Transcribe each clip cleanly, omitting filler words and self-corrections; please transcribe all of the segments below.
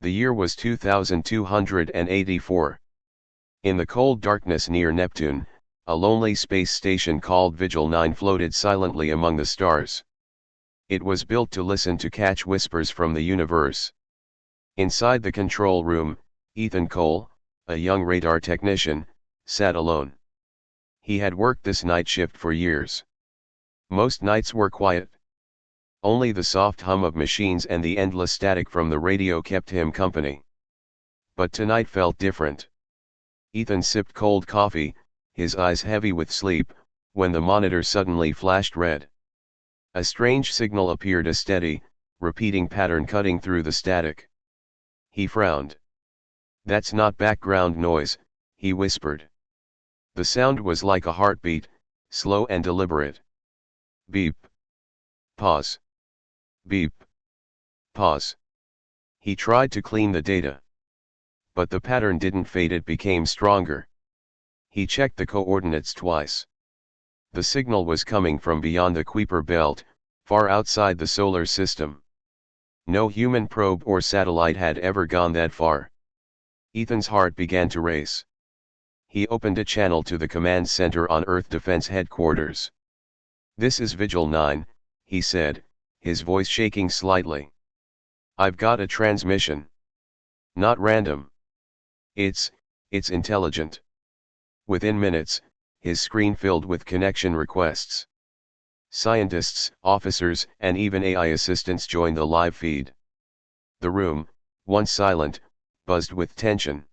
The year was 2284. In the cold darkness near Neptune, a lonely space station called Vigil 9 floated silently among the stars. It was built to listen to catch whispers from the universe. Inside the control room, Ethan Cole, a young radar technician, sat alone. He had worked this night shift for years. Most nights were quiet. Only the soft hum of machines and the endless static from the radio kept him company. But tonight felt different. Ethan sipped cold coffee, his eyes heavy with sleep, when the monitor suddenly flashed red. A strange signal appeared, a steady, repeating pattern cutting through the static. He frowned. "That's not background noise," he whispered. The sound was like a heartbeat, slow and deliberate. Beep. Pause. Beep. Pause. He tried to clean the data. But the pattern didn't fade, it became stronger. He checked the coordinates twice. The signal was coming from beyond the Kuiper belt, far outside the solar system. No human probe or satellite had ever gone that far. Ethan's heart began to race. He opened a channel to the command center on Earth Defense Headquarters. "This is Vigil 9, he said, his voice shaking slightly. "I've got a transmission. Not random. It's intelligent." Within minutes, his screen filled with connection requests. Scientists, officers, and even AI assistants joined the live feed. The room, once silent, buzzed with tension.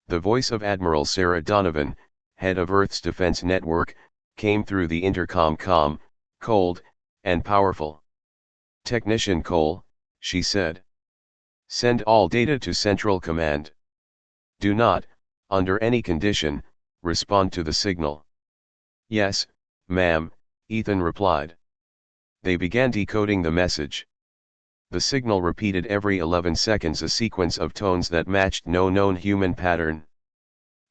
The voice of Admiral Sarah Donovan, head of Earth's defense network, came through the intercom, calm, cold, and powerful. "Technician Cole," she said. "Send all data to Central Command. Do not, under any condition, respond to the signal." "Yes, ma'am," Ethan replied. They began decoding the message. The signal repeated every 11 seconds a sequence of tones that matched no known human pattern.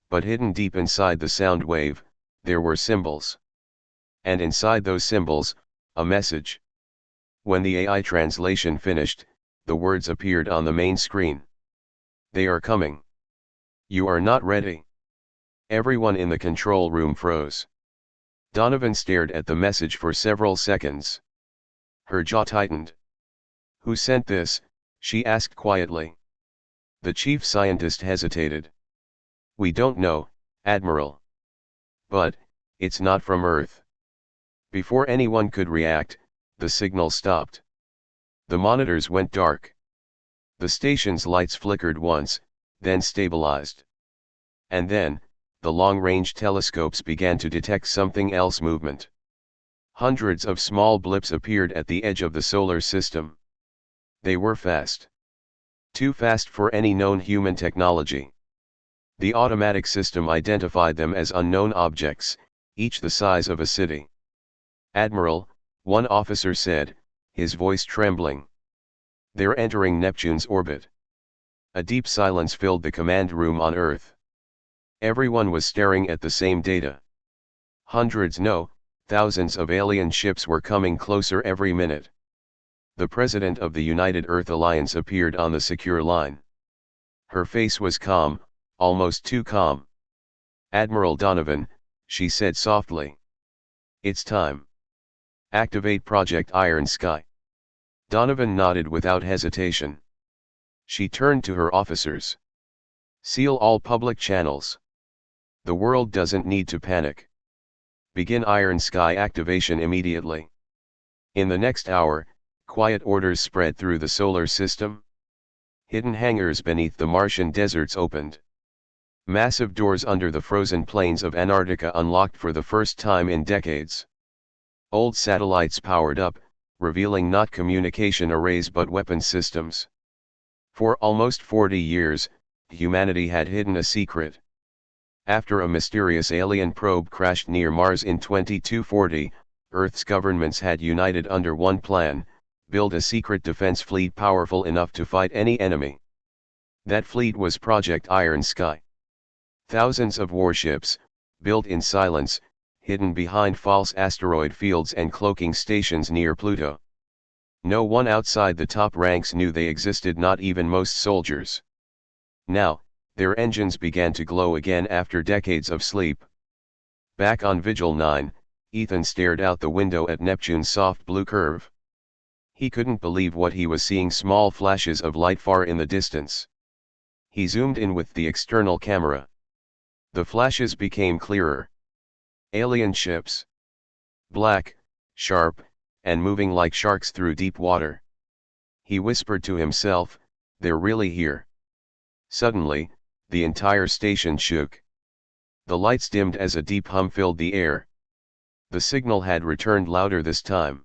But hidden deep inside the sound wave, there were symbols. And inside those symbols, a message. When the AI translation finished, the words appeared on the main screen. "They are coming. You are not ready." Everyone in the control room froze. Donovan stared at the message for several seconds. Her jaw tightened. "Who sent this?" she asked quietly. The chief scientist hesitated. "We don't know, Admiral. But, it's not from Earth." Before anyone could react, the signal stopped. The monitors went dark. The station's lights flickered once, then stabilized. And then, the long-range telescopes began to detect something else: movement. Hundreds of small blips appeared at the edge of the solar system. They were fast. Too fast for any known human technology. The automatic system identified them as unknown objects, each the size of a city. "Admiral," one officer said, his voice trembling. "They're entering Neptune's orbit." A deep silence filled the command room on Earth. Everyone was staring at the same data. Hundreds, no, thousands of alien ships were coming closer every minute. The president of the United Earth Alliance appeared on the secure line. Her face was calm, almost too calm. "Admiral Donovan," she said softly. "It's time. Activate Project Iron Sky." Donovan nodded without hesitation. She turned to her officers. "Seal all public channels. The world doesn't need to panic. Begin Iron Sky activation immediately." In the next hour, quiet orders spread through the solar system. Hidden hangars beneath the Martian deserts opened. Massive doors under the frozen plains of Antarctica unlocked for the first time in decades. Old satellites powered up, revealing not communication arrays but weapon systems. For almost 40 years, humanity had hidden a secret. After a mysterious alien probe crashed near Mars in 2240, Earth's governments had united under one plan: build a secret defense fleet powerful enough to fight any enemy. That fleet was Project Iron Sky. Thousands of warships, built in silence, hidden behind false asteroid fields and cloaking stations near Pluto. No one outside the top ranks knew they existed, not even most soldiers. Now, their engines began to glow again after decades of sleep. Back on Vigil 9, Ethan stared out the window at Neptune's soft blue curve. He couldn't believe what he was seeing, small flashes of light far in the distance. He zoomed in with the external camera. The flashes became clearer. Alien ships. Black, sharp, and moving like sharks through deep water. He whispered to himself, "They're really here." Suddenly, the entire station shook. The lights dimmed as a deep hum filled the air. The signal had returned louder this time.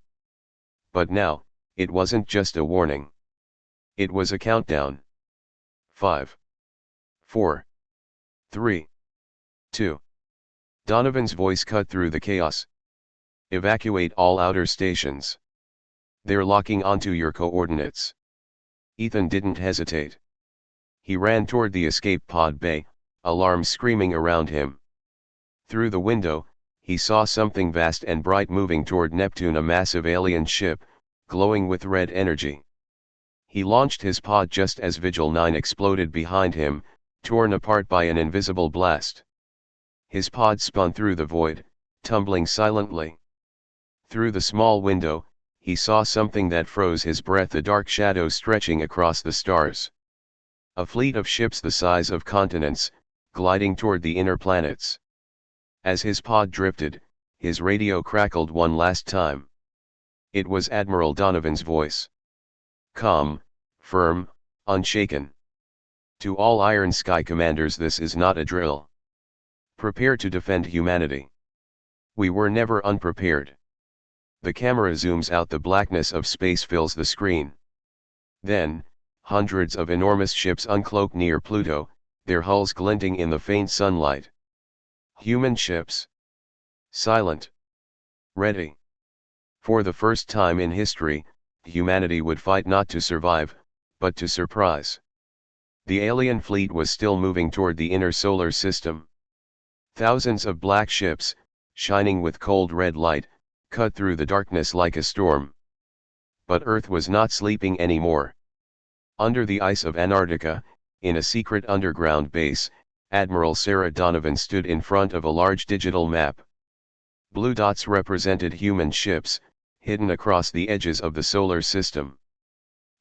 But now, it wasn't just a warning. It was a countdown. 5, 4, 3, 2. Donovan's voice cut through the chaos. "Evacuate all outer stations. They're locking onto your coordinates." Ethan didn't hesitate. He ran toward the escape pod bay, alarms screaming around him. Through the window, he saw something vast and bright moving toward Neptune, a massive alien ship, glowing with red energy. He launched his pod just as Vigil 9 exploded behind him, torn apart by an invisible blast. His pod spun through the void, tumbling silently. Through the small window, he saw something that froze his breath, a dark shadow stretching across the stars. A fleet of ships the size of continents, gliding toward the inner planets. As his pod drifted, his radio crackled one last time. It was Admiral Donovan's voice. Calm, firm, unshaken. "To all Iron Sky commanders, this is not a drill. Prepare to defend humanity. We were never unprepared." The camera zooms out, the blackness of space fills the screen. Then, hundreds of enormous ships uncloak near Pluto, their hulls glinting in the faint sunlight. Human ships. Silent. Ready. For the first time in history, humanity would fight not to survive, but to surprise. The alien fleet was still moving toward the inner solar system. Thousands of black ships, shining with cold red light, cut through the darkness like a storm. But Earth was not sleeping anymore. Under the ice of Antarctica, in a secret underground base, Admiral Sarah Donovan stood in front of a large digital map. Blue dots represented human ships, hidden across the edges of the solar system.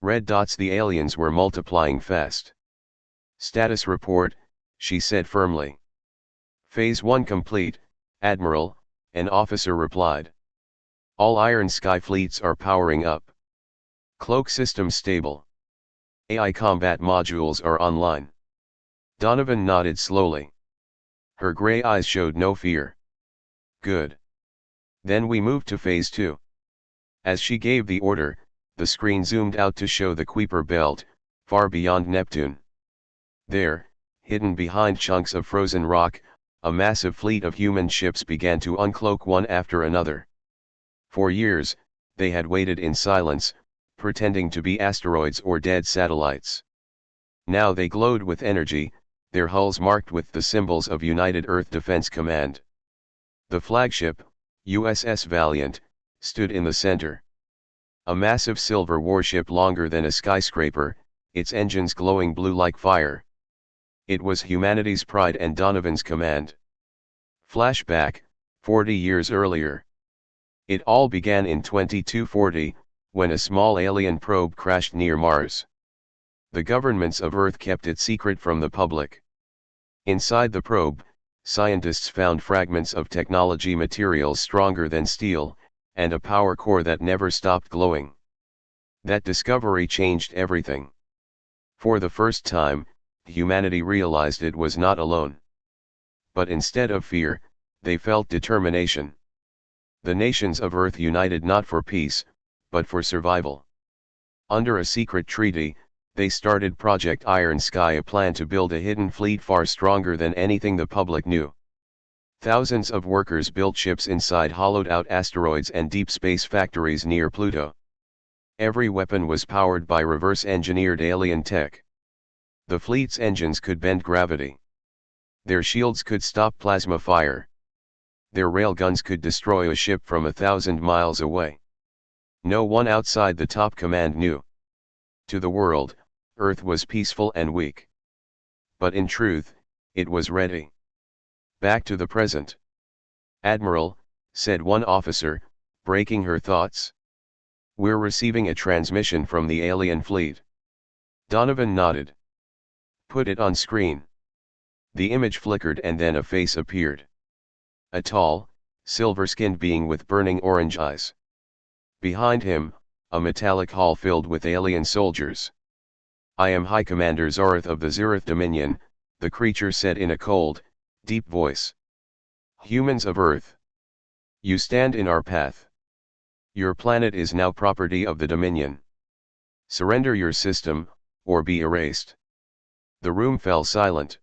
Red dots, the aliens were multiplying fast. "Status report," she said firmly. "Phase 1 complete, Admiral," an officer replied. "All Iron Sky fleets are powering up. Cloak system stable. AI combat modules are online." Donovan nodded slowly. Her gray eyes showed no fear. "Good. Then we move to Phase 2. As she gave the order, the screen zoomed out to show the Kuiper belt, far beyond Neptune. There, hidden behind chunks of frozen rock, a massive fleet of human ships began to uncloak one after another. For years, they had waited in silence, pretending to be asteroids or dead satellites. Now they glowed with energy, their hulls marked with the symbols of United Earth Defense Command. The flagship, USS Valiant, stood in the center. A massive silver warship longer than a skyscraper, its engines glowing blue like fire. It was humanity's pride and Donovan's command. Flashback, 40 years earlier. It all began in 2240, when a small alien probe crashed near Mars. The governments of Earth kept it secret from the public. Inside the probe, scientists found fragments of technology, materials stronger than steel, and a power core that never stopped glowing. That discovery changed everything. For the first time, humanity realized it was not alone. But instead of fear, they felt determination. The nations of Earth united not for peace, but for survival. Under a secret treaty, they started Project Iron Sky, a plan to build a hidden fleet far stronger than anything the public knew. Thousands of workers built ships inside hollowed-out asteroids and deep space factories near Pluto. Every weapon was powered by reverse-engineered alien tech. The fleet's engines could bend gravity. Their shields could stop plasma fire. Their railguns could destroy a ship from 1,000 miles away. No one outside the top command knew. To the world, Earth was peaceful and weak. But in truth, it was ready. Back to the present. "Admiral," said one officer, breaking her thoughts. "We're receiving a transmission from the alien fleet." Donovan nodded. "Put it on screen." The image flickered and then a face appeared. A tall, silver-skinned being with burning orange eyes. Behind him, a metallic hall filled with alien soldiers. "I am High Commander Zorath of the Zereth Dominion," the creature said in a cold, deep voice. "Humans of Earth. You stand in our path. Your planet is now property of the Dominion. Surrender your system, or be erased." The room fell silent.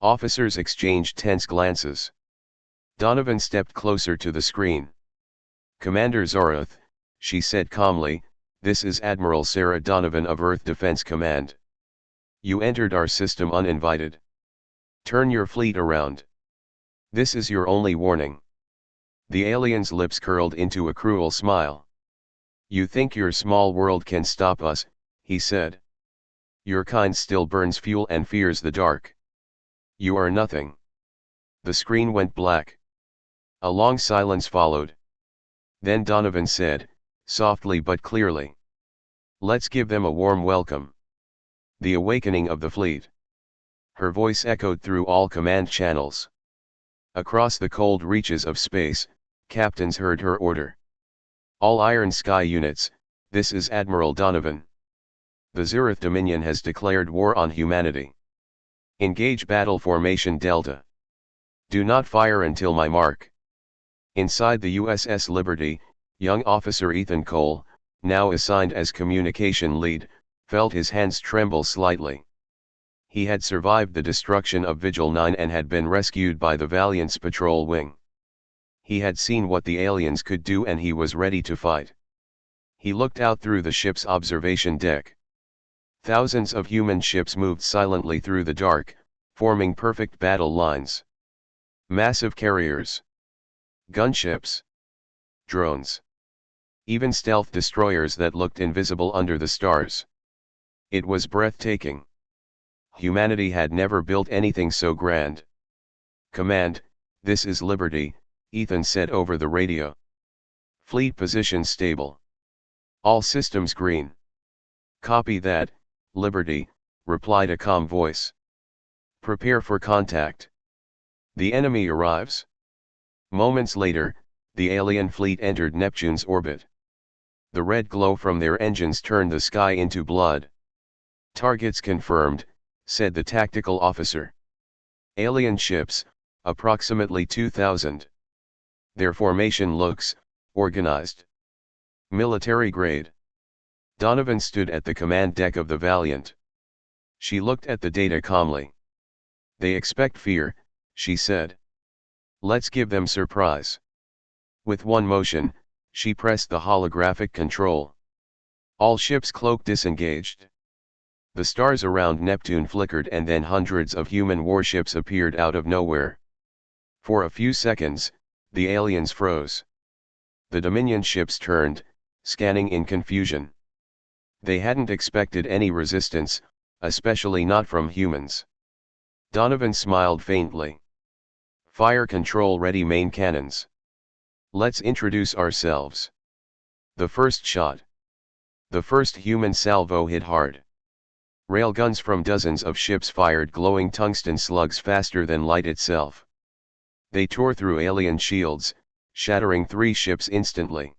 Officers exchanged tense glances. Donovan stepped closer to the screen. "Commander Zorath," she said calmly, "this is Admiral Sarah Donovan of Earth Defense Command. You entered our system uninvited. Turn your fleet around. This is your only warning." The alien's lips curled into a cruel smile. "You think your small world can stop us," he said. "Your kind still burns fuel and fears the dark. You are nothing." The screen went black. A long silence followed. Then Donovan said, softly but clearly, "Let's give them a warm welcome. The awakening of the fleet." Her voice echoed through all command channels. Across the cold reaches of space, captains heard her order. "All Iron Sky units, this is Admiral Donovan. The Zereth Dominion has declared war on humanity. Engage battle formation Delta. Do not fire until my mark." Inside the USS Liberty, young officer Ethan Cole, now assigned as communication lead, felt his hands tremble slightly. He had survived the destruction of Vigil 9 and had been rescued by the Valiant's patrol wing. He had seen what the aliens could do and he was ready to fight. He looked out through the ship's observation deck. Thousands of human ships moved silently through the dark, forming perfect battle lines. Massive carriers, gunships, drones, even stealth destroyers that looked invisible under the stars. It was breathtaking. Humanity had never built anything so grand. "Command, this is Liberty," Ethan said over the radio. "Fleet position stable. All systems green." "Copy that, Liberty," replied a calm voice. "Prepare for contact. The enemy arrives." Moments later, the alien fleet entered Neptune's orbit. The red glow from their engines turned the sky into blood. "Targets confirmed," said the tactical officer. "Alien ships, approximately 2,000. Their formation looks organized. Military grade." Donovan stood at the command deck of the Valiant. She looked at the data calmly. "They expect fear," she said. "Let's give them surprise." With one motion, she pressed the holographic control. All ships' cloak disengaged. The stars around Neptune flickered and then hundreds of human warships appeared out of nowhere. For a few seconds, the aliens froze. The Dominion ships turned, scanning in confusion. They hadn't expected any resistance, especially not from humans. Donovan smiled faintly. "Fire control ready main cannons. Let's introduce ourselves." The first shot. The first human salvo hit hard. Railguns from dozens of ships fired glowing tungsten slugs faster than light itself. They tore through alien shields, shattering 3 ships instantly.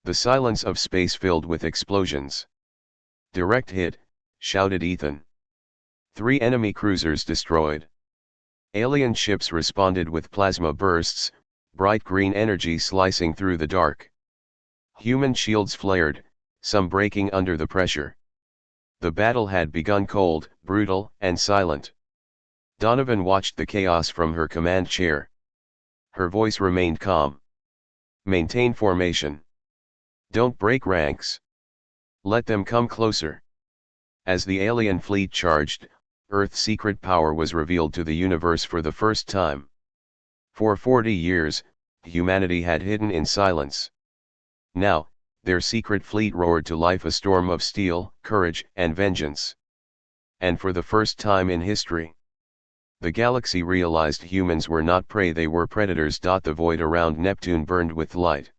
The silence of space filled with explosions. "Direct hit," shouted Ethan. 3 enemy cruisers destroyed. Alien ships responded with plasma bursts, bright green energy slicing through the dark. Human shields flared, some breaking under the pressure. The battle had begun cold, brutal, and silent. Donovan watched the chaos from her command chair. Her voice remained calm. "Maintain formation. Don't break ranks. Let them come closer." As the alien fleet charged, Earth's secret power was revealed to the universe for the first time. For 40 years, humanity had hidden in silence. Now, Their secret fleet roared to life, a storm of steel, courage, and vengeance. And for the first time in history, the galaxy realized humans were not prey, they were predators. The void around Neptune burned with light.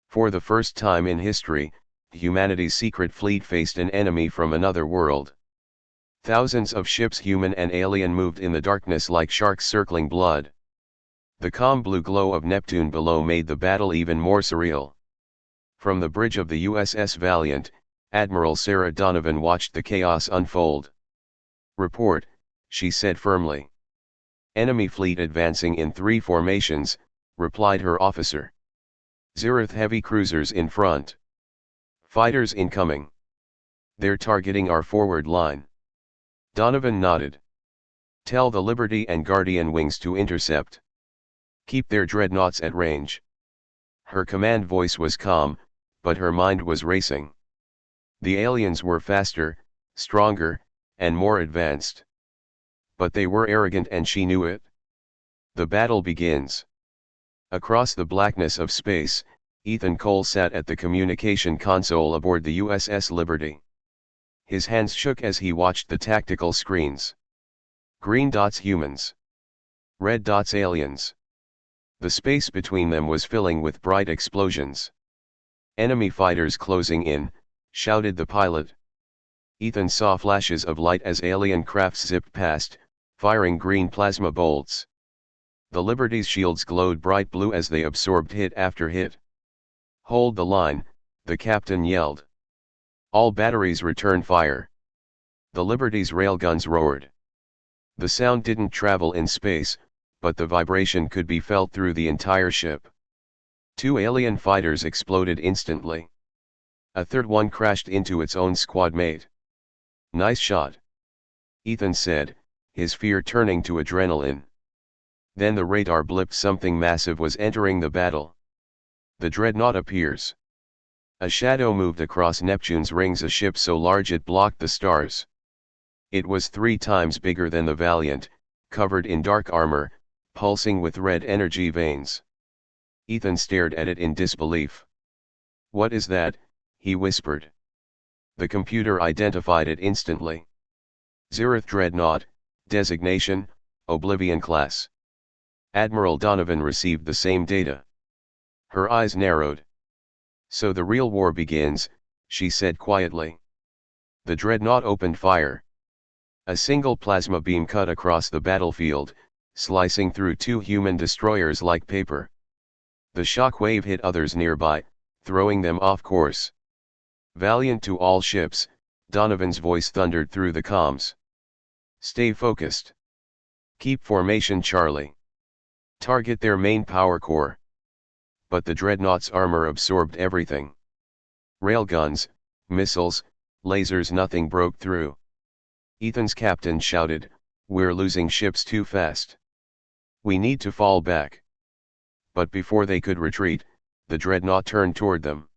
For the first time in history, humanity's secret fleet faced an enemy from another world. Thousands of ships, human and alien, moved in the darkness like sharks circling blood. The calm blue glow of Neptune below made the battle even more surreal. From the bridge of the USS Valiant, Admiral Sarah Donovan watched the chaos unfold. "Report," she said firmly. "Enemy fleet advancing in 3 formations," replied her officer. "Zereth heavy cruisers in front. Fighters incoming. They're targeting our forward line." Donovan nodded. "Tell the Liberty and Guardian wings to intercept. Keep their dreadnoughts at range." Her command voice was calm, but her mind was racing. The aliens were faster, stronger, and more advanced. But they were arrogant, and she knew it. The battle begins. Across the blackness of space, Ethan Cole sat at the communication console aboard the USS Liberty. His hands shook as he watched the tactical screens. Green dots humans. Red dots aliens. The space between them was filling with bright explosions. "Enemy fighters closing in," shouted the pilot. Ethan saw flashes of light as alien crafts zipped past, firing green plasma bolts. The Liberty's shields glowed bright blue as they absorbed hit after hit. "Hold the line," the captain yelled. "All batteries return fire." The Liberty's railguns roared. The sound didn't travel in space, but the vibration could be felt through the entire ship. 2 alien fighters exploded instantly. A third one crashed into its own squad mate. "Nice shot," Ethan said, his fear turning to adrenaline. Then the radar blipped. Something massive was entering the battle. The dreadnought appears. A shadow moved across Neptune's rings, a ship so large it blocked the stars. It was 3 times bigger than the Valiant, covered in dark armor, pulsing with red energy veins. Ethan stared at it in disbelief. "What is that?" he whispered. The computer identified it instantly. "Zereth Dreadnought, designation, Oblivion class." Admiral Donovan received the same data. Her eyes narrowed. "So the real war begins," she said quietly. The dreadnought opened fire. A single plasma beam cut across the battlefield, slicing through 2 human destroyers like paper. The shock wave hit others nearby, throwing them off course. "Valiant to all ships," Donovan's voice thundered through the comms. "Stay focused. Keep formation, Charlie. Target their main power core." But the dreadnought's armor absorbed everything. Railguns, missiles, lasers, nothing broke through. Ethan's captain shouted, "We're losing ships too fast. We need to fall back." But before they could retreat, the dreadnought turned toward them.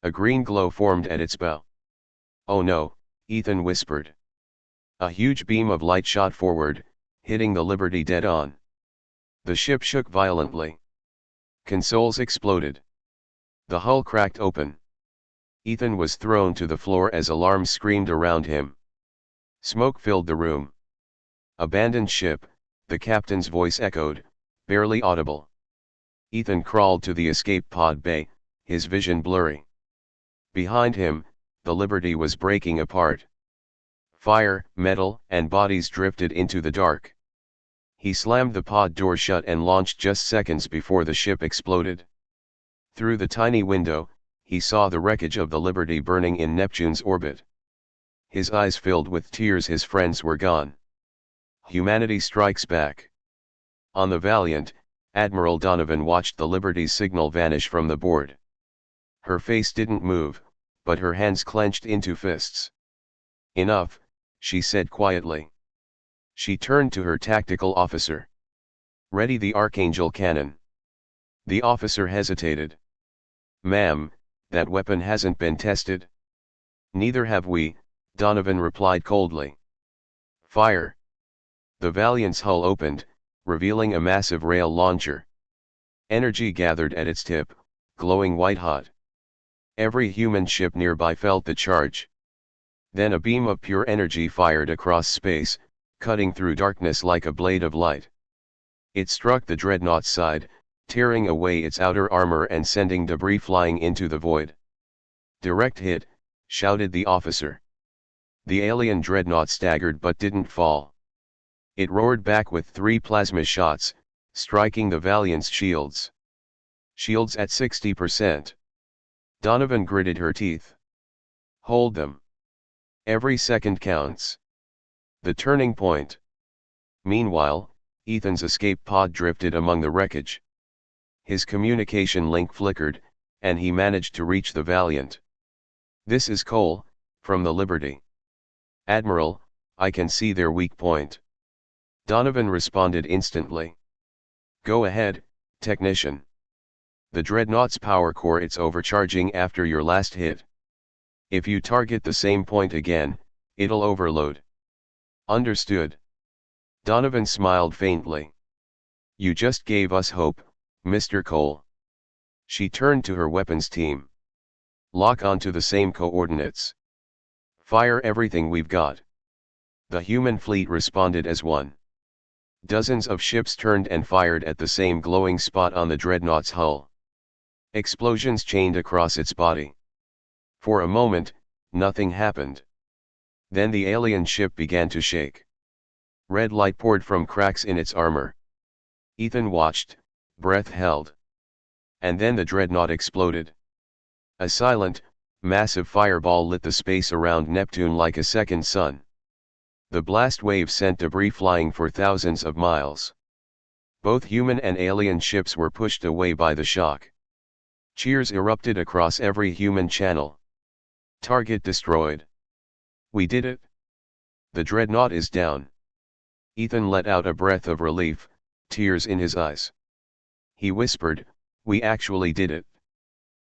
A green glow formed at its bow. "Oh no," Ethan whispered. A huge beam of light shot forward, hitting the Liberty dead on. The ship shook violently. Consoles exploded. The hull cracked open. Ethan was thrown to the floor as alarms screamed around him. Smoke filled the room. "Abandoned ship," the captain's voice echoed, barely audible. Ethan crawled to the escape pod bay, his vision blurry. Behind him, the Liberty was breaking apart. Fire, metal, and bodies drifted into the dark. He slammed the pod door shut and launched just seconds before the ship exploded. Through the tiny window, he saw the wreckage of the Liberty burning in Neptune's orbit. His eyes filled with tears. His friends were gone. Humanity strikes back. On the Valiant, Admiral Donovan watched the Liberty's signal vanish from the board. Her face didn't move, but her hands clenched into fists. "Enough," she said quietly. She turned to her tactical officer. "Ready the Archangel cannon." The officer hesitated. "Ma'am, that weapon hasn't been tested." "Neither have we," Donovan replied coldly. "Fire." The Valiant's hull opened, revealing a massive rail launcher. Energy gathered at its tip, glowing white hot. Every human ship nearby felt the charge. Then a beam of pure energy fired across space, cutting through darkness like a blade of light. It struck the dreadnought's side, tearing away its outer armor and sending debris flying into the void. "Direct hit," shouted the officer. The alien dreadnought staggered but didn't fall. It roared back with 3 plasma shots, striking the Valiant's shields. Shields at 60%. Donovan gritted her teeth. Hold them. Every second counts. The turning point. Meanwhile, Ethan's escape pod drifted among the wreckage. His communication link flickered, and he managed to reach the Valiant. "This is Cole, from the Liberty. Admiral, I can see their weak point." Donovan responded instantly. "Go ahead, technician. The dreadnought's power core is overcharging after your last hit. If you target the same point again, it'll overload." "Understood." Donovan smiled faintly. "You just gave us hope, Mr. Cole." She turned to her weapons team. "Lock onto the same coordinates. Fire everything we've got." The human fleet responded as one. Dozens of ships turned and fired at the same glowing spot on the dreadnought's hull. Explosions chained across its body. For a moment, nothing happened. Then the alien ship began to shake. Red light poured from cracks in its armor. Ethan watched, breath held. And then the dreadnought exploded. A silent, massive fireball lit the space around Neptune like a second sun. The blast wave sent debris flying for thousands of miles. Both human and alien ships were pushed away by the shock. Cheers erupted across every human channel. "Target destroyed. We did it. The dreadnought is down." Ethan let out a breath of relief, tears in his eyes. He whispered, "We actually did it."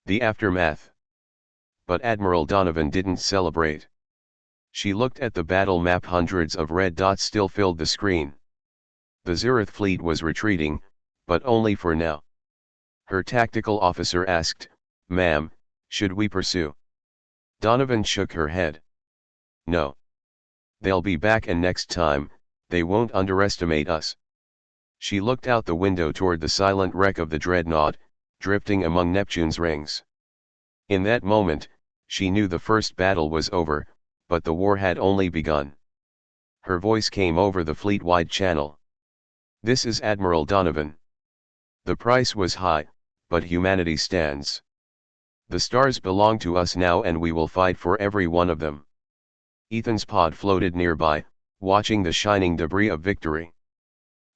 The aftermath. But Admiral Donovan didn't celebrate. She looked at the battle map. Hundreds of red dots still filled the screen. The Zereth fleet was retreating, but only for now. Her tactical officer asked, "Ma'am, should we pursue?" Donovan shook her head. "No. They'll be back, and next time, they won't underestimate us." She looked out the window toward the silent wreck of the dreadnought, drifting among Neptune's rings. In that moment, she knew the first battle was over, but the war had only begun. Her voice came over the fleet-wide channel. "This is Admiral Donovan. The price was high, but humanity stands. The stars belong to us now, and we will fight for every one of them." Ethan's pod floated nearby, watching the shining debris of victory.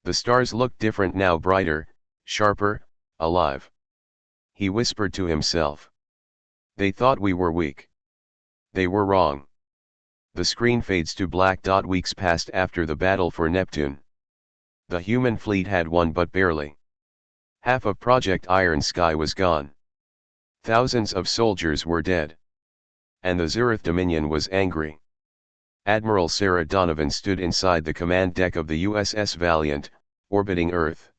The stars looked different now, brighter, sharper, alive. He whispered to himself. "They thought we were weak. They were wrong." The screen fades to black. Weeks passed after the battle for Neptune. The human fleet had won, but barely. Half of Project Iron Sky was gone. Thousands of soldiers were dead. And the Zereth Dominion was angry. Admiral Sarah Donovan stood inside the command deck of the USS Valiant, orbiting Earth.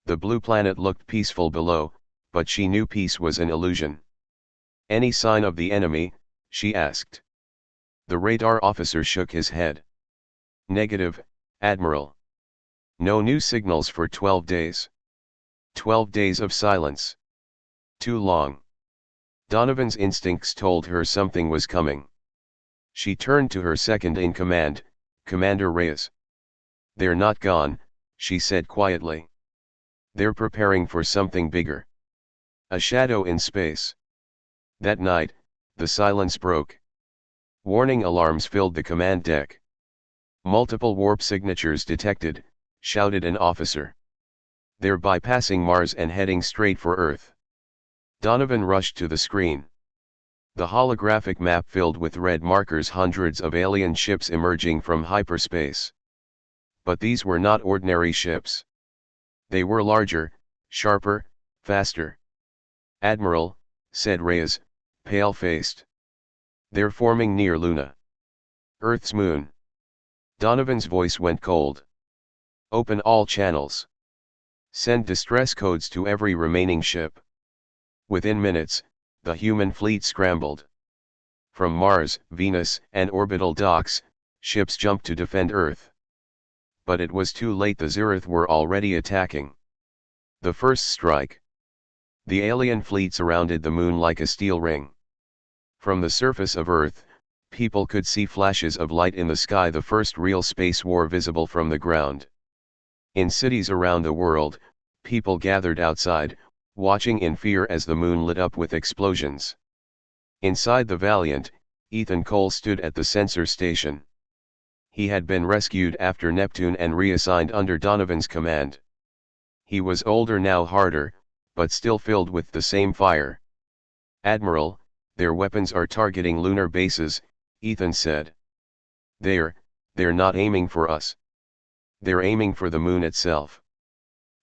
The blue planet looked peaceful below, but she knew peace was an illusion. "Any sign of the enemy?" she asked. The radar officer shook his head. "Negative, Admiral. No new signals for 12 days. 12 days of silence. Too long." Donovan's instincts told her something was coming. She turned to her second-in-command, Commander Reyes. "They're not gone," she said quietly. "They're preparing for something bigger. A shadow in space." That night, the silence broke. Warning alarms filled the command deck. "Multiple warp signatures detected," shouted an officer. "They're bypassing Mars and heading straight for Earth." Donovan rushed to the screen. The holographic map filled with red markers, hundreds of alien ships emerging from hyperspace. But these were not ordinary ships. They were larger, sharper, faster. "Admiral," said Reyes, pale-faced. "They're forming near Luna, Earth's moon." Donovan's voice went cold. "Open all channels. Send distress codes to every remaining ship." Within minutes, the human fleet scrambled. From Mars, Venus, and orbital docks, ships jumped to defend Earth. But it was too late, the Zereth were already attacking. The first strike. The alien fleet surrounded the moon like a steel ring. From the surface of Earth, people could see flashes of light in the sky, the first real space war visible from the ground. In cities around the world, people gathered outside, watching in fear as the moon lit up with explosions. Inside the Valiant, Ethan Cole stood at the sensor station. He had been rescued after Neptune and reassigned under Donovan's command. He was older now, harder, but still filled with the same fire. "Admiral, their weapons are targeting lunar bases," Ethan said. They're not aiming for us. They're aiming for the moon itself."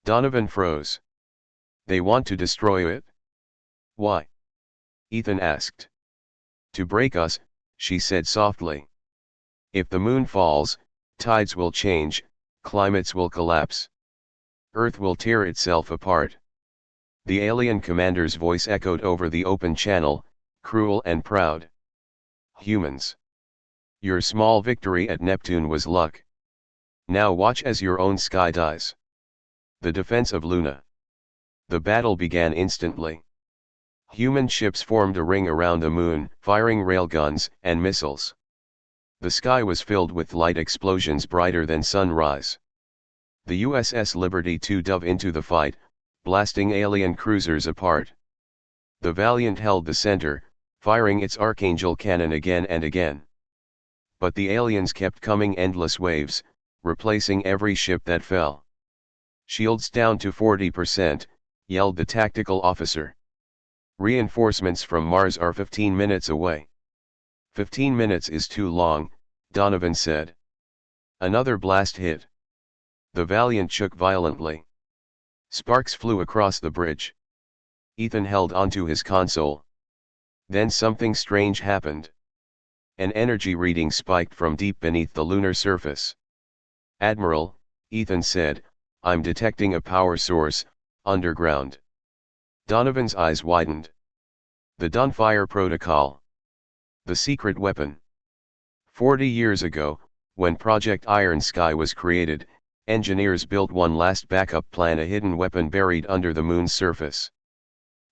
Donovan froze. "They want to destroy it?" "Why?" Ethan asked. "To break us," she said softly. "If the moon falls, tides will change, climates will collapse. Earth will tear itself apart." The alien commander's voice echoed over the open channel, cruel and proud. "Humans. Your small victory at Neptune was luck. Now watch as your own sky dies." The defense of Luna. The battle began instantly. Human ships formed a ring around the moon, firing railguns and missiles. The sky was filled with light explosions brighter than sunrise. The USS Liberty II dove into the fight, blasting alien cruisers apart. The Valiant held the center, firing its Archangel cannon again and again. But the aliens kept coming, endless waves, replacing every ship that fell. "Shields down to 40%, yelled the tactical officer. "Reinforcements from Mars are 15 minutes away." 15 minutes is too long, Donovan said. Another blast hit. The Valiant shook violently. Sparks flew across the bridge. Ethan held onto his console. Then something strange happened. An energy reading spiked from deep beneath the lunar surface. "Admiral," Ethan said, "I'm detecting a power source, underground." Donovan's eyes widened. The Dawnfire Protocol. The secret weapon. 40 years ago, when Project Iron Sky was created, engineers built one last backup plan, a hidden weapon buried under the moon's surface.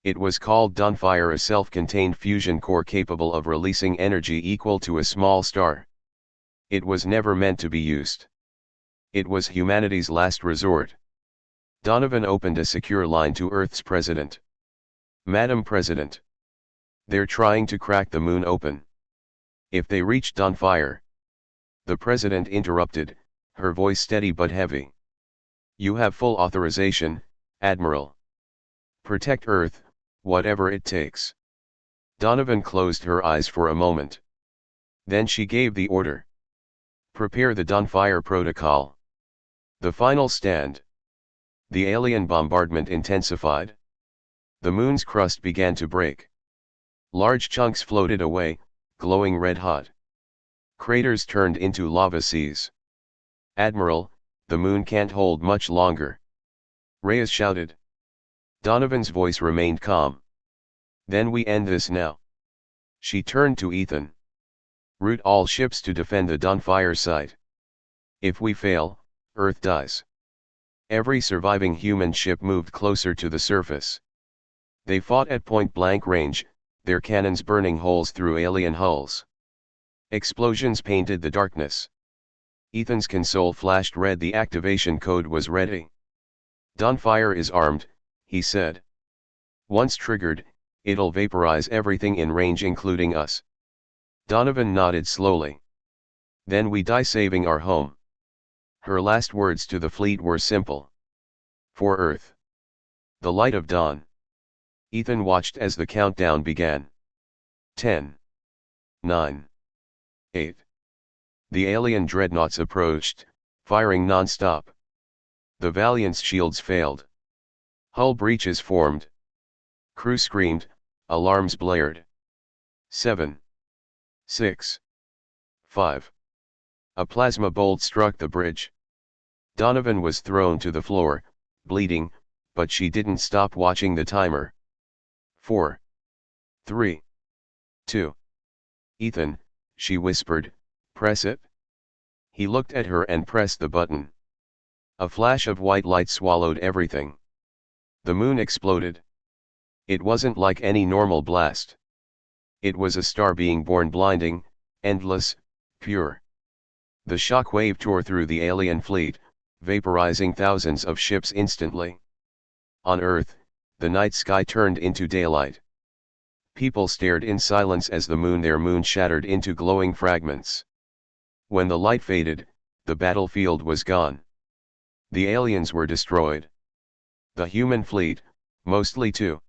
It was called Dawnfire, a self-contained fusion core capable of releasing energy equal to a small star. It was never meant to be used. It was humanity's last resort. Donovan opened a secure line to Earth's president. "Madam President. They're trying to crack the moon open. If they reach Dawnfire." The president interrupted, her voice steady but heavy. "You have full authorization, Admiral. Protect Earth, whatever it takes." Donovan closed her eyes for a moment. Then she gave the order. "Prepare the Dawnfire Protocol. The final stand." The alien bombardment intensified. The moon's crust began to break. Large chunks floated away, glowing red-hot. Craters turned into lava seas. "Admiral, the moon can't hold much longer," Reyes shouted. Donovan's voice remained calm. "Then we end this now." She turned to Ethan. "Route all ships to defend the Dawnfire site. If we fail, Earth dies." Every surviving human ship moved closer to the surface. They fought at point-blank range, their cannons burning holes through alien hulls. Explosions painted the darkness. Ethan's console flashed red. The activation code was ready. "Dawnfire is armed," he said. "Once triggered, it'll vaporize everything in range, including us." Donovan nodded slowly. "Then we die saving our home." Her last words to the fleet were simple. "For Earth. The light of dawn." Ethan watched as the countdown began. 10. 9. 8. The alien dreadnoughts approached, firing non-stop. The Valiant's shields failed. Hull breaches formed. Crew screamed, alarms blared. 7. 6. 5. A plasma bolt struck the bridge. Donovan was thrown to the floor, bleeding, but she didn't stop watching the timer. 4. 3, 2. Ethan, she whispered, press it. He looked at her and pressed the button. A flash of white light swallowed everything. The moon exploded. It wasn't like any normal blast. It was a star being born, blinding, endless, pure. The shock wave tore through the alien fleet, vaporizing thousands of ships instantly. On Earth, the night sky turned into daylight. People stared in silence as their moon shattered into glowing fragments. When the light faded, the battlefield was gone. The aliens were destroyed. The human fleet, mostly two.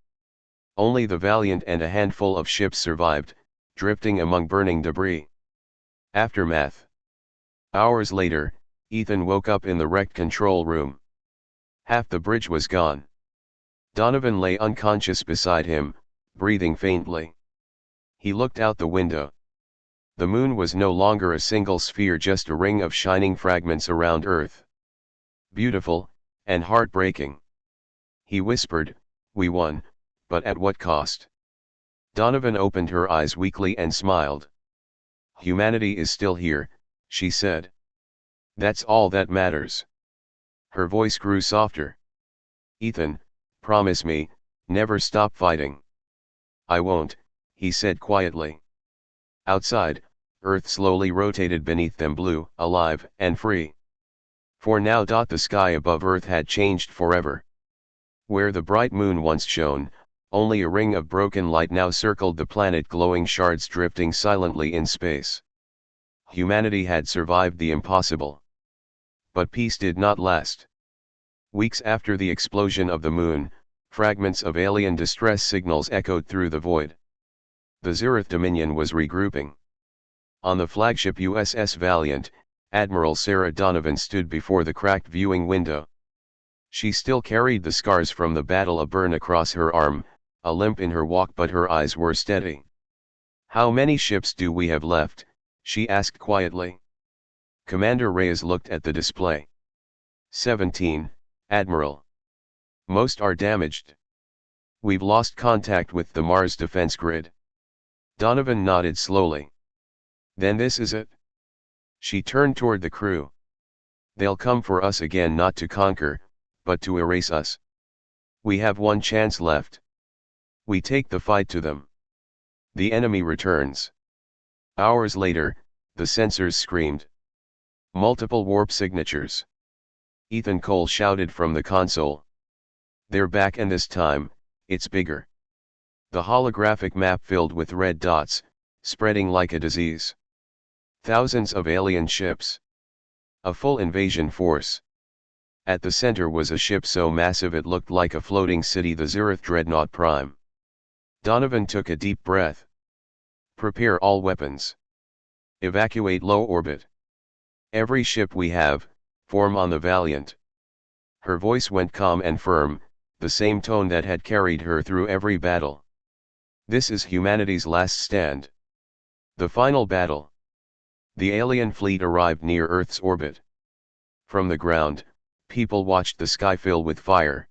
Only the Valiant and a handful of ships survived, drifting among burning debris. Aftermath. Hours later, Ethan woke up in the wrecked control room. Half the bridge was gone. Donovan lay unconscious beside him, breathing faintly. He looked out the window. The moon was no longer a single sphere, just a ring of shining fragments around Earth. Beautiful, and heartbreaking. He whispered, we won, but at what cost? Donovan opened her eyes weakly and smiled. Humanity is still here, she said. That's all that matters. Her voice grew softer. Ethan, promise me, never stop fighting. I won't, he said quietly. Outside, Earth slowly rotated beneath them, blue, alive, and free. For now, the sky above Earth had changed forever. Where the bright moon once shone, only a ring of broken light now circled the planet, glowing shards drifting silently in space. Humanity had survived the impossible. But peace did not last. Weeks after the explosion of the moon, fragments of alien distress signals echoed through the void. The Zereth Dominion was regrouping. On the flagship USS Valiant, Admiral Sarah Donovan stood before the cracked viewing window. She still carried the scars from the battle, a burn across her arm, a limp in her walk, but her eyes were steady. How many ships do we have left? She asked quietly. Commander Reyes looked at the display. 17, Admiral. Most are damaged. We've lost contact with the Mars defense grid. Donovan nodded slowly. Then this is it? She turned toward the crew. They'll come for us again, not to conquer, but to erase us. We have one chance left. We take the fight to them. The enemy returns. Hours later, the sensors screamed. Multiple warp signatures. Ethan Cole shouted from the console. They're back, and this time, it's bigger. The holographic map filled with red dots, spreading like a disease. Thousands of alien ships. A full invasion force. At the center was a ship so massive it looked like a floating city, the Zereth Dreadnought Prime. Donovan took a deep breath. Prepare all weapons. Evacuate low orbit. Every ship we have, form on the Valiant. Her voice went calm and firm, the same tone that had carried her through every battle. This is humanity's last stand. The final battle. The alien fleet arrived near Earth's orbit. From the ground, people watched the sky fill with fire.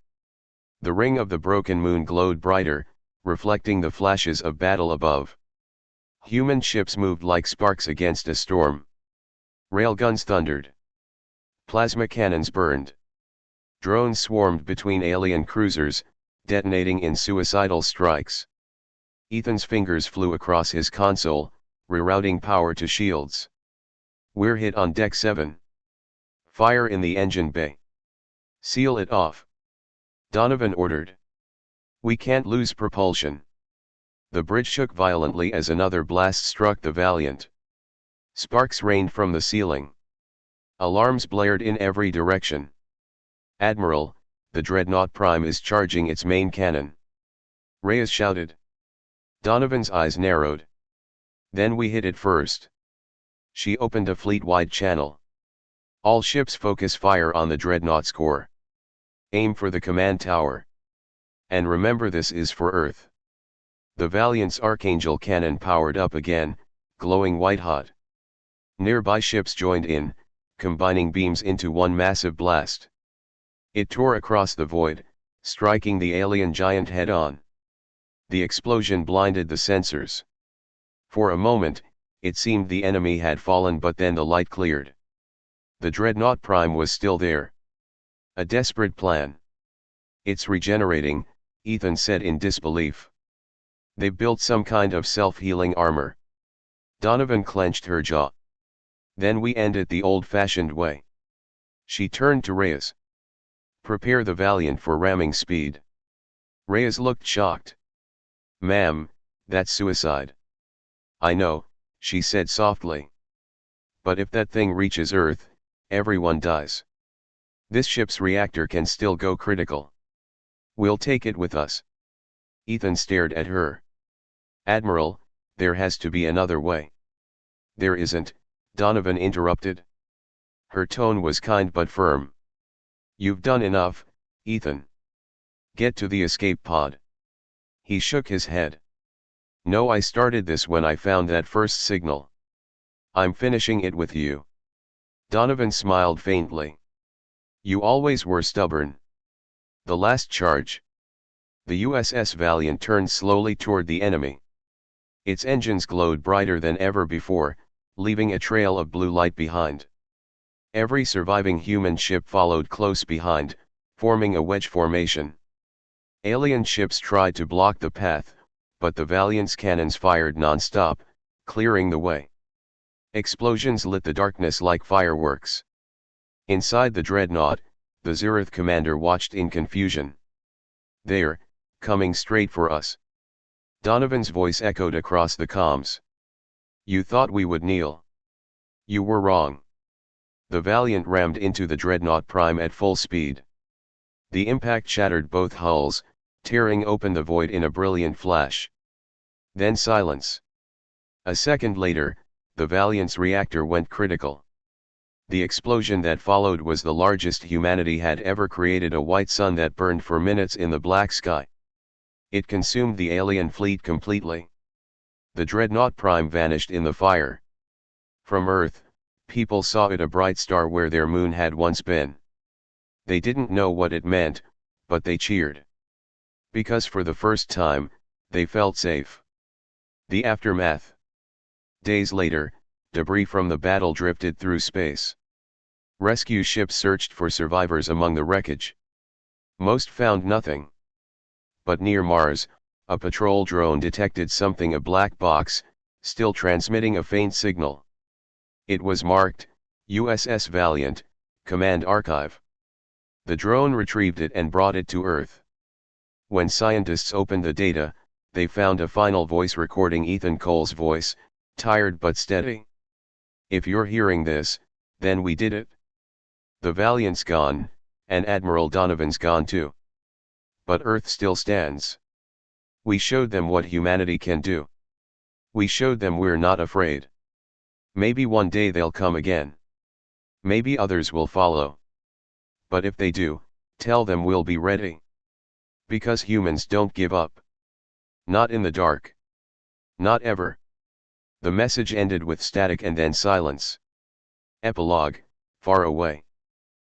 The ring of the broken moon glowed brighter, reflecting the flashes of battle above. Human ships moved like sparks against a storm. Railguns thundered. Plasma cannons burned. Drones swarmed between alien cruisers, detonating in suicidal strikes. Ethan's fingers flew across his console, rerouting power to shields. We're hit on deck 7. Fire in the engine bay. Seal it off. Donovan ordered. We can't lose propulsion. The bridge shook violently as another blast struck the Valiant. Sparks rained from the ceiling. Alarms blared in every direction. Admiral, the Dreadnought Prime is charging its main cannon. Reyes shouted. Donovan's eyes narrowed. Then we hit it first. She opened a fleet-wide channel. All ships focus fire on the Dreadnought's core. Aim for the command tower. And remember, this is for Earth. The Valiant's Archangel cannon powered up again, glowing white-hot. Nearby ships joined in, combining beams into one massive blast. It tore across the void, striking the alien giant head-on. The explosion blinded the sensors. For a moment, it seemed the enemy had fallen, but then the light cleared. The Dreadnought Prime was still there. A desperate plan. "It's regenerating," Ethan said in disbelief. "They built some kind of self-healing armor." Donovan clenched her jaw. "Then we end it the old-fashioned way." She turned to Reyes. "Prepare the Valiant for ramming speed." Reyes looked shocked. "Ma'am, that's suicide." "I know," she said softly. "But if that thing reaches Earth, everyone dies. This ship's reactor can still go critical. We'll take it with us." Ethan stared at her. "Admiral, there has to be another way." "There isn't," Donovan interrupted. Her tone was kind but firm. "You've done enough, Ethan. Get to the escape pod." He shook his head. "No, I started this when I found that first signal. I'm finishing it with you." Donovan smiled faintly. "You always were stubborn." The last charge. The USS Valiant turned slowly toward the enemy. Its engines glowed brighter than ever before, leaving a trail of blue light behind. Every surviving human ship followed close behind, forming a wedge formation. Alien ships tried to block the path, but the Valiant's cannons fired non-stop, clearing the way. Explosions lit the darkness like fireworks. Inside the dreadnought, the Zereth commander watched in confusion. "They're coming straight for us." Donovan's voice echoed across the comms. "You thought we would kneel. You were wrong." The Valiant rammed into the Dreadnought Prime at full speed. The impact shattered both hulls, tearing open the void in a brilliant flash. Then silence. A second later, the Valiant's reactor went critical. The explosion that followed was the largest humanity had ever created, a white sun that burned for minutes in the black sky. It consumed the alien fleet completely. The Dreadnought Prime vanished in the fire. From Earth, people saw it, a bright star where their moon had once been. They didn't know what it meant, but they cheered. Because for the first time, they felt safe. The aftermath. Days later, debris from the battle drifted through space. Rescue ships searched for survivors among the wreckage. Most found nothing. But near Mars, a patrol drone detected something, a black box, still transmitting a faint signal. It was marked, USS Valiant, Command Archive. The drone retrieved it and brought it to Earth. When scientists opened the data, they found a final voice recording, Ethan Cole's voice, tired but steady. "If you're hearing this, then we did it. The Valiant's gone, and Admiral Donovan's gone too. But Earth still stands. We showed them what humanity can do. We showed them we're not afraid. Maybe one day they'll come again. Maybe others will follow. But if they do, tell them we'll be ready. Because humans don't give up. Not in the dark. Not ever." The message ended with static and then silence. Epilogue, far away.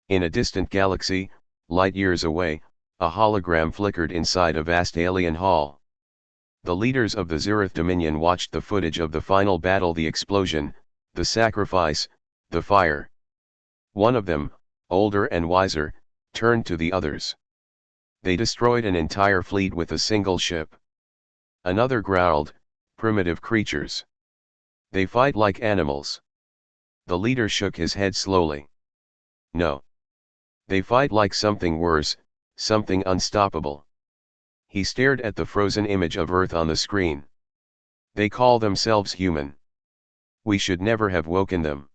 In a distant galaxy, light years away, a hologram flickered inside a vast alien hall. The leaders of the Zereth Dominion watched the footage of the final battle, the explosion, the sacrifice, the fire. One of them, older and wiser, turned to the others. "They destroyed an entire fleet with a single ship." Another growled, "Primitive creatures. They fight like animals." The leader shook his head slowly. "No. They fight like something worse, something unstoppable." He stared at the frozen image of Earth on the screen. "They call themselves human. We should never have woken them."